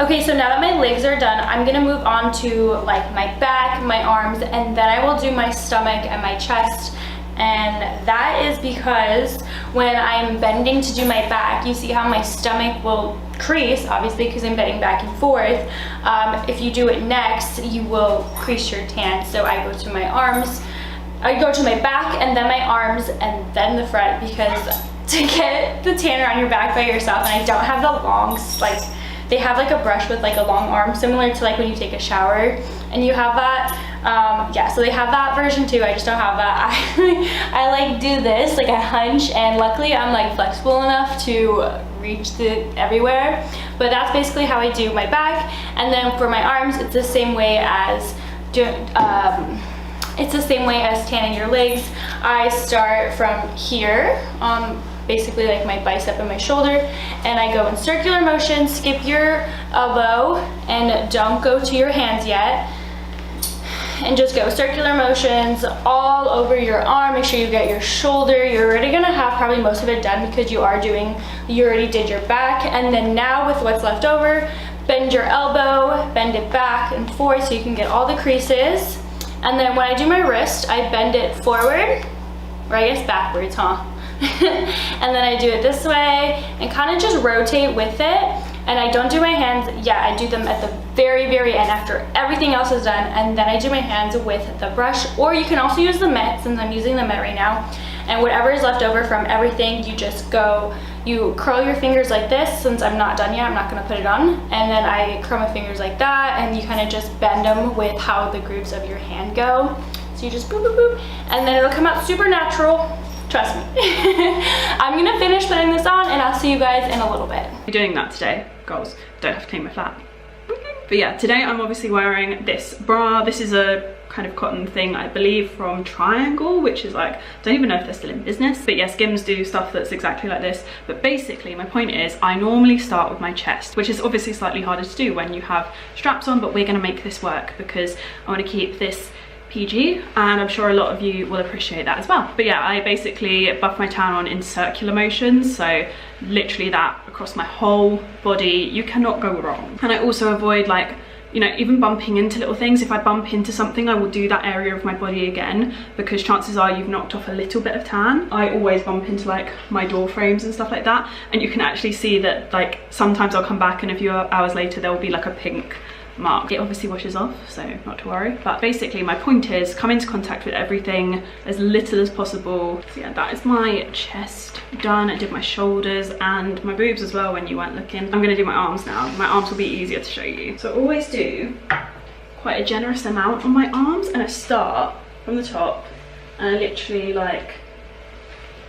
Okay, so now that my legs are done, I'm gonna move on to like my back, my arms, and then I will do my stomach and my chest. And that is because when I'm bending to do my back, you see how my stomach will crease, obviously because I'm bending back and forth. If you do it next, you will crease your tan. So I go to my arms, I go to my back and then my arms and then the front, because to get the tan around your back by yourself, and I don't have the long, like, they have like a brush with like a long arm, similar to like when you take a shower, and you have that. Yeah, so they have that version too. I just don't have that. I like do this, like I hunch, and luckily I'm like flexible enough to reach everywhere. But that's basically how I do my back. And then for my arms, it's the same way as tanning your legs. I start from here, basically like my bicep and my shoulder, and I go in circular motion. Skip your elbow and don't go to your hands yet, and just go circular motions all over your arm. Make sure you get your shoulder. You're already gonna have probably most of it done because you already did your back. And then now with what's left over, bend your elbow, bend it back and forth so you can get all the creases. And then when I do my wrist, I bend it forward, or I guess backwards, huh? And then I do it this way and kind of just rotate with it. And I don't do my hands yet. I do them at the very, very end after everything else is done. And then I do my hands with the brush, or you can also use the mitt, since I'm using the mitt right now. And whatever is left over from everything, you just go, you curl your fingers like this. Since I'm not done yet, I'm not gonna put it on. And then I curl my fingers like that, and you kind of just bend them with how the grooves of your hand go. So you just boop, boop, boop, and then it'll come out super natural. Trust me. I'm gonna finish putting this on and I'll see you guys in a little bit. I'm doing that today, girls. Don't have to clean my flat. But yeah, today I'm obviously wearing this bra. This is a kind of cotton thing, I believe, from Triangle, which is like, don't even know if they're still in business. But yeah, Skims do stuff that's exactly like this. But basically my point is, I normally start with my chest, which is obviously slightly harder to do when you have straps on, but we're gonna make this work because I wanna keep this PG, and I'm sure a lot of you will appreciate that as well. But yeah, I basically buff my tan on in circular motions, so literally that across my whole body. You cannot go wrong. And I also avoid, like, you know, even bumping into little things. If I bump into something, I will do that area of my body again, because chances are you've knocked off a little bit of tan. I always bump into like my door frames and stuff like that, and you can actually see that, like, sometimes I'll come back and a few hours later there will be like a pink mark. It obviously washes off, so not to worry. But basically my point is, come into contact with everything as little as possible. So yeah, that is my chest done. I did my shoulders and my boobs as well when you weren't looking. I'm gonna do my arms now. My arms will be easier to show you. So I always do quite a generous amount on my arms, and I start from the top and I literally like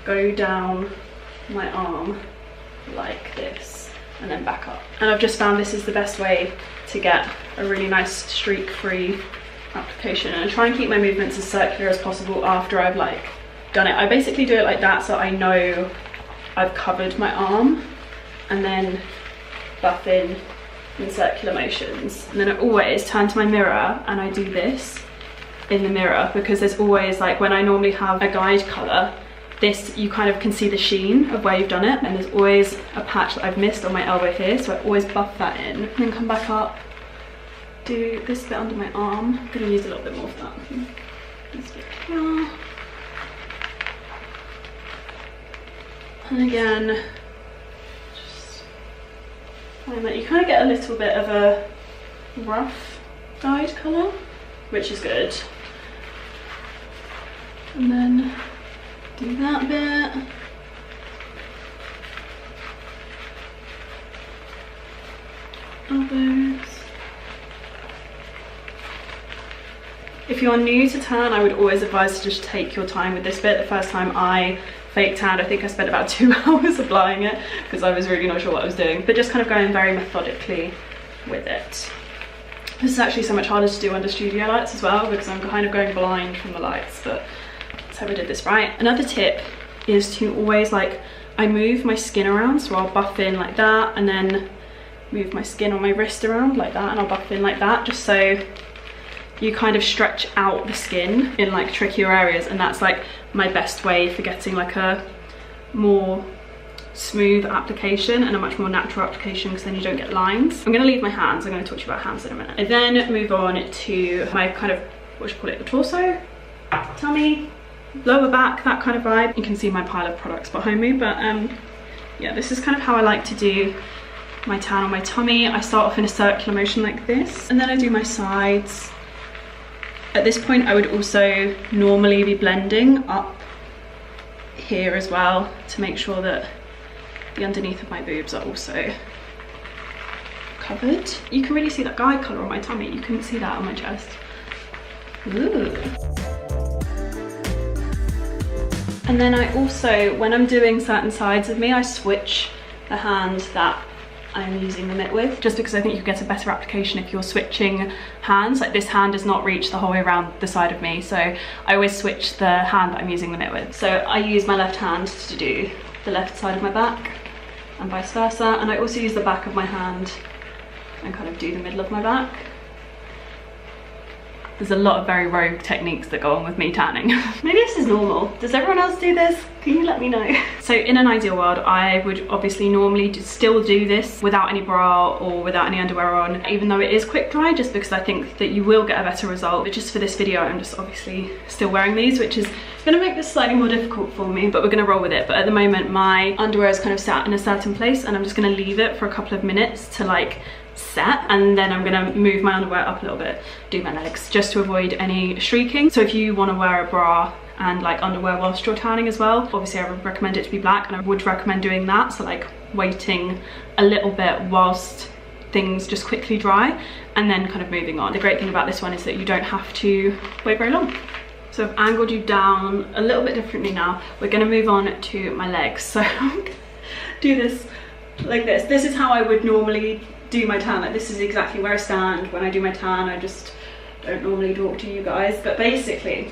go down my arm like this and then back up. And I've just found this is the best way to get a really nice streak-free application, and I try and keep my movements as circular as possible after I've like done it. I basically do it like that so I know I've covered my arm, and then buff in circular motions. And then I always turn to my mirror and I do this in the mirror, because there's always, like, when I normally have a guide colour, this, you kind of can see the sheen of where you've done it, and there's always a patch that I've missed on my elbow here, so I always buff that in. And then come back up, do this bit under my arm. I'm gonna use a little bit more of that. This bit here. And again, just find that you kind of get a little bit of a rough guide colour, which is good. And then do that bit. Elbows. If you're new to tan, I would always advise to just take your time with this bit. The first time I fake tanned, I think I spent about 2 hours applying it because I was really not sure what I was doing, but just kind of going very methodically with it. This is actually so much harder to do under studio lights as well, because I'm kind of going blind from the lights, but that's how I did this right. Another tip is to always, like, I move my skin around, so I'll buff in like that, and then move my skin on my wrist around like that, and I'll buff in like that, just so you kind of stretch out the skin in like trickier areas. And that's like my best way for getting like a more smooth application and a much more natural application, because then you don't get lines. I'm going to leave my hands. I'm going to talk to you about hands in a minute. I then move on to my kind of, what should you call it, the torso, tummy, lower back, that kind of vibe. You can see my pile of products behind me, but yeah, this is kind of how I like to do my tan on my tummy. I start off in a circular motion like this, and then I do my sides. At this point, I would also normally be blending up here as well to make sure that the underneath of my boobs are also covered. You can really see that guide colour on my tummy. You couldn't see that on my chest. Ooh. And then I also, when I'm doing certain sides of me, I switch the hand that I'm using the mitt with, just because I think you get a better application if you're switching hands. Like this hand does not reach the whole way around the side of me, so I always switch the hand that I'm using the mitt with. So I use my left hand to do the left side of my back and vice versa, and I also use the back of my hand and kind of do the middle of my back. There's a lot of very rogue techniques that go on with me tanning. Maybe this is normal. Does everyone else do this? Can you let me know? So in an ideal world, I would obviously normally still do this without any bra or without any underwear on, even though it is quick dry, just because I think that you will get a better result. But just for this video, I'm just obviously still wearing these, which is gonna make this slightly more difficult for me, but we're gonna roll with it. But at the moment, my underwear is kind of sat in a certain place, and I'm just gonna leave it for a couple of minutes to like set, and then I'm gonna move my underwear up a little bit, do my legs, just to avoid any streaking. So if you want to wear a bra and like underwear whilst you're tanning as well, obviously I would recommend it to be black, and I would recommend doing that, so like waiting a little bit whilst things just quickly dry and then kind of moving on. The great thing about this one is that you don't have to wait very long. So I've angled you down a little bit differently now. We're gonna move on to my legs. So I'm gonna do this like this. This is how I would normally do my tan. Like this is exactly where I stand when I do my tan. I just don't normally talk to you guys, but basically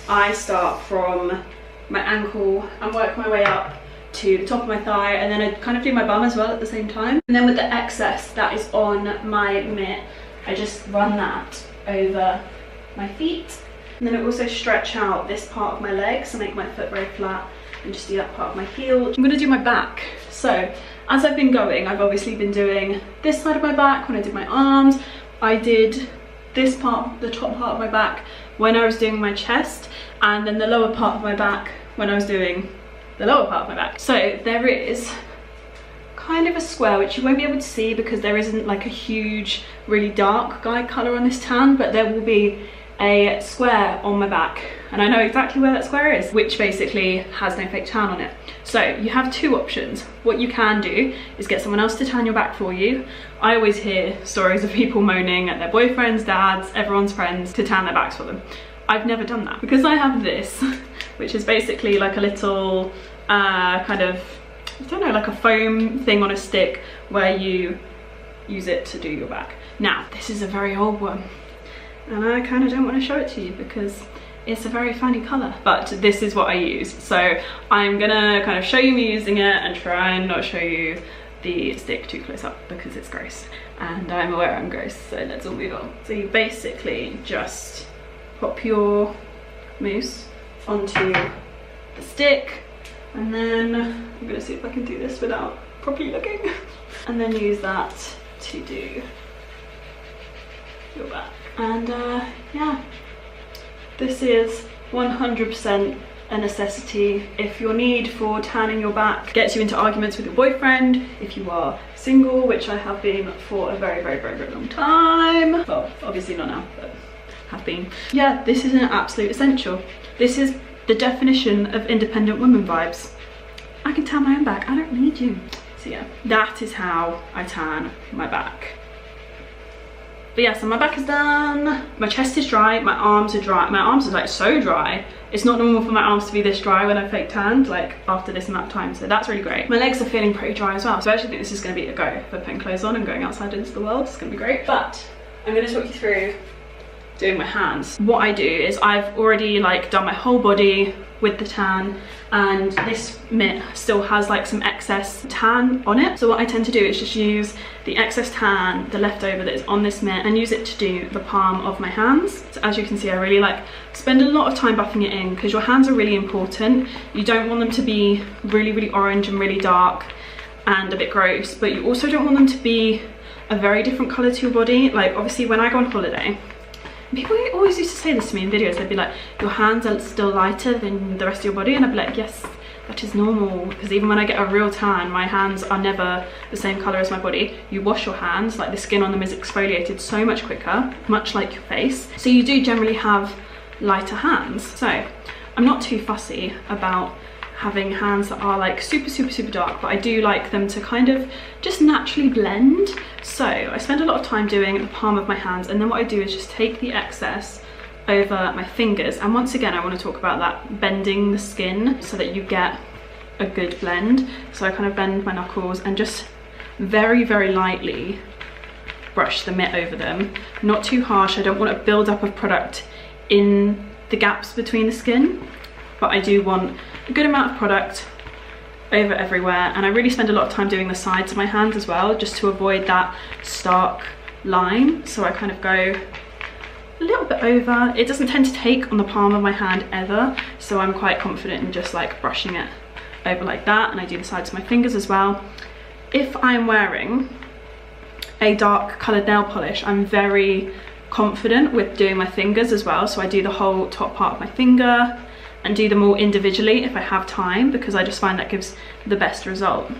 I start from my ankle and work my way up to the top of my thigh, and then I kind of do my bum as well at the same time. And then with the excess that is on my mitt, I just run that over my feet, and then I also stretch out this part of my legs to make my foot very flat, and just do that part of my heel. I'm gonna do my back. So as I've been going, I've obviously been doing this side of my back when I did my arms. I did this part, the top part of my back, when I was doing my chest, and then the lower part of my back when I was doing the lower part of my back. So there is kind of a square, which you won't be able to see because there isn't like a huge, really dark guide colour on this tan, but there will be a square on my back, and I know exactly where that square is, which basically has no fake tan on it. So you have two options. What you can do is get someone else to tan your back for you. I always hear stories of people moaning at their boyfriends, dads, everyone's friends to tan their backs for them. I've never done that because I have this, which is basically like a little kind of, I don't know, like a foam thing on a stick where you use it to do your back. Now, this is a very old one, and I kind of don't want to show it to you because it's a very funny colour, but this is what I use. So I'm gonna kind of show you me using it and try and not show you the stick too close up because it's gross, and I'm aware I'm gross, so let's all move on. So you basically just pop your mousse onto the stick, and then I'm gonna see if I can do this without properly looking, and then use that to do your back. And yeah, this is 100% a necessity if your need for tanning your back gets you into arguments with your boyfriend, if you are single, which I have been for a very, very, very, very long time. Well, obviously not now, but have been. Yeah, this is an absolute essential. This is the definition of independent woman vibes. I can tan my own back, I don't need you. So yeah, that is how I tan my back. But yeah, so my back is done, my chest is dry, my arms are dry. My arms are like so dry. It's not normal for my arms to be this dry when I fake tanned, like after this amount of time, so that's really great. My legs are feeling pretty dry as well, so I actually think this is gonna be a go for putting clothes on and going outside into the world. It's gonna be great. But I'm gonna talk you through doing my hands. What I do is I've already like done my whole body with the tan, and this mitt still has like some excess tan on it. So what I tend to do is just use the excess tan, the leftover that is on this mitt, and use it to do the palm of my hands. So as you can see, I really like spend a lot of time buffing it in, because your hands are really important. You don't want them to be really, really orange and really dark and a bit gross, but you also don't want them to be a very different colour to your body. Like obviously when I go on holiday, people always used to say this to me in videos, they'd be like, your hands are still lighter than the rest of your body, and I'd be like, yes, that is normal, because even when I get a real tan, my hands are never the same colour as my body. You wash your hands, like the skin on them is exfoliated so much quicker, much like your face, so you do generally have lighter hands. So I'm not too fussy about having hands that are like super, super, super dark, but I do like them to kind of just naturally blend. So I spend a lot of time doing the palm of my hands, and then what I do is just take the excess over my fingers. And once again, I want to talk about that bending the skin so that you get a good blend. So I kind of bend my knuckles and just very, very lightly brush the mitt over them. Not too harsh, I don't want a build up of product in the gaps between the skin, but I do want a good amount of product over everywhere. And I really spend a lot of time doing the sides of my hands as well, just to avoid that stark line. So I kind of go a little bit over. It doesn't tend to take on the palm of my hand ever, so I'm quite confident in just like brushing it over like that. And I do the sides of my fingers as well. If I'm wearing a dark coloured nail polish, I'm very confident with doing my fingers as well. So I do the whole top part of my finger and do them all individually if I have time, because I just find that gives the best result.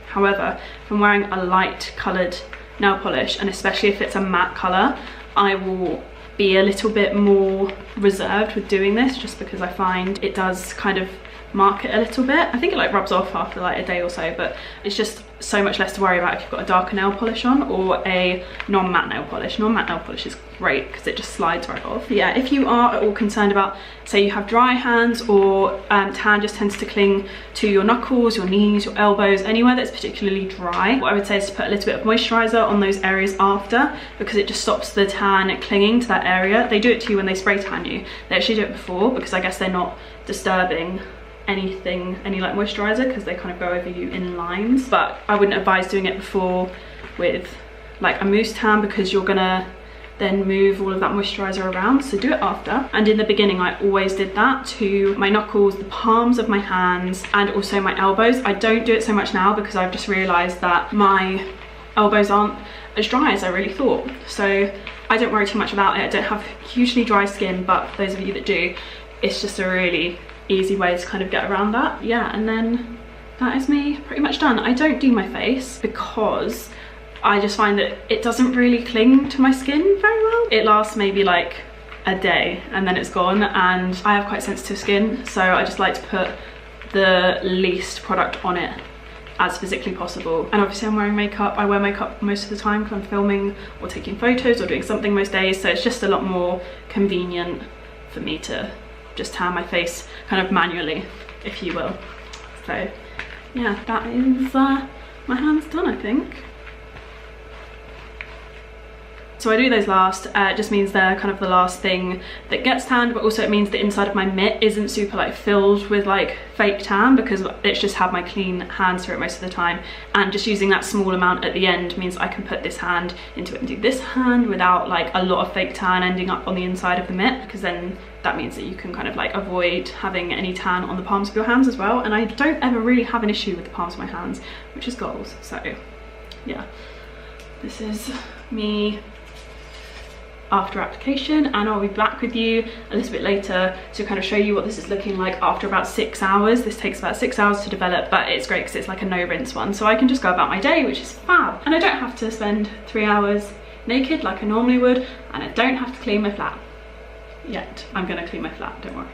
However, if I'm wearing a light coloured nail polish, and especially if it's a matte colour, I will be a little bit more reserved with doing this, just because I find it does kind of mark it a little bit. I think it like rubs off after like a day or so, but it's just so much less to worry about if you've got a darker nail polish on or a non-matte nail polish. Non-matte nail polish is great because it just slides right off. But yeah, if you are at all concerned about, say you have dry hands, or tan just tends to cling to your knuckles, your knees, your elbows, anywhere that's particularly dry, what I would say is to put a little bit of moisturiser on those areas after, because it just stops the tan clinging to that area. They do it to you when they spray tan you. They actually do it before, because I guess they're not disturbing anything, any like moisturizer, because they kind of go over you in lines. But I wouldn't advise doing it before with like a mousse tan, because you're gonna then move all of that moisturizer around. So do it after. And in the beginning I always did that to my knuckles, the palms of my hands, and also my elbows. I don't do it so much now because I've just realized that my elbows aren't as dry as I really thought, so I don't worry too much about it. I don't have hugely dry skin, but for those of you that do, it's just a really easy way to kind of get around that. Yeah, and then that is me pretty much done. I don't do my face because I just find that it doesn't really cling to my skin very well. It lasts maybe like a day and then it's gone, and I have quite sensitive skin, so I just like to put the least product on it as physically possible. And obviously I'm wearing makeup. I wear makeup most of the time because I'm filming or taking photos or doing something most days, so it's just a lot more convenient for me to just tan my face kind of manually, if you will. So yeah, that is my hands done, I think. So I do those last. It just means they're kind of the last thing that gets tanned, but also it means the inside of my mitt isn't super like filled with like fake tan, because it's just have my clean hands through it most of the time. And just using that small amount at the end means I can put this hand into it and do this hand without like a lot of fake tan ending up on the inside of the mitt, because then that means that you can kind of like avoid having any tan on the palms of your hands as well. And I don't ever really have an issue with the palms of my hands, which is goals. So yeah, this is me after application, and I'll be back with you a little bit later to kind of show you what this is looking like after about 6 hours. This takes about 6 hours to develop, but it's great because it's like a no rinse one, so I can just go about my day, which is fab. And I don't have to spend 3 hours naked like I normally would, and I don't have to clean my flat yet. I'm gonna clean my flat, don't worry.